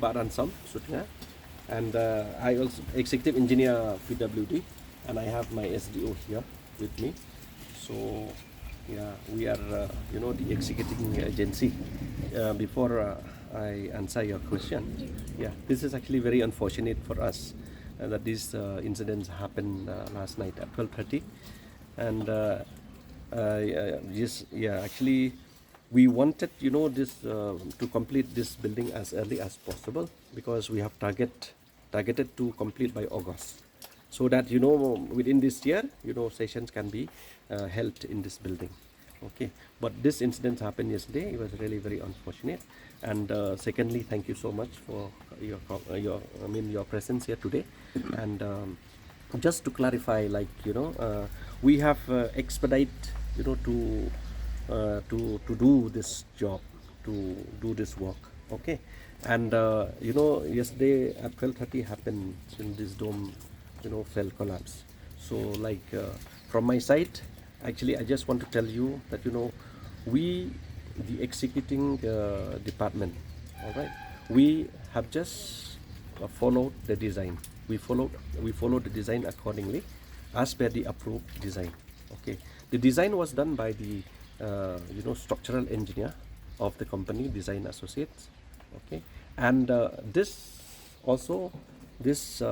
Mbak Ransom Sutya, and I also executive engineer PWD, and I have my SDO here with me. So yeah, we are the executing agency. Before I answer your question, yeah, this is actually very unfortunate for us that these incidents happened last night at 12:30, and actually we wanted this to complete this building as early as possible, because we have targeted to complete by August, so that within this year sessions can be held in this building. Okay, but this incident happened yesterday. It was really very unfortunate. And secondly, thank you so much for your presence here today. And just to clarify, like we have expedite to do this job, to do this work. Okay, and yesterday at 12:30 happened in this dome fell collapse. So like from my side, actually I just want to tell you that we, the executing department, all right, we have just followed the design. We followed the design accordingly as per the approved design. Okay, the design was done by the structural engineer of the company Design Associates. Okay, and this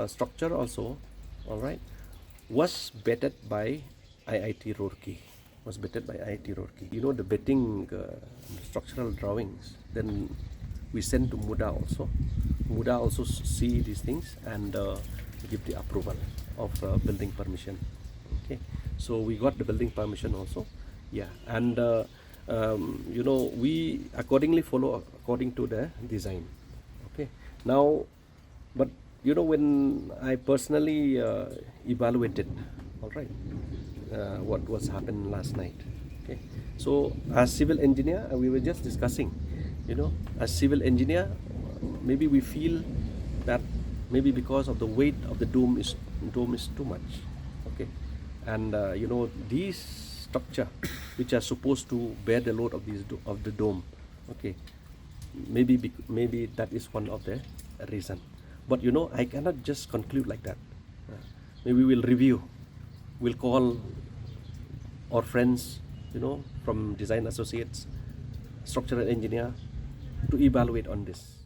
structure also, all right, was vetted by IIT Roorkee. The betting structural drawings. Then we send to MUDA also. MUDA also see these things and give the approval of building permission. Okay, so we got the building permission also. Yeah, and we accordingly follow according to the design. Okay, now, but when I personally evaluated, all right, what was happened last night. Okay, so as civil engineer, we were just discussing, as civil engineer, maybe we feel that maybe because of the weight of the dome is too much. Okay, and these structure which are supposed to bear the load of the dome, okay, maybe that is one of the reason. But I cannot just conclude like that. Maybe we'll review, we'll call our friends from Design Associates, structural engineer, to evaluate on this.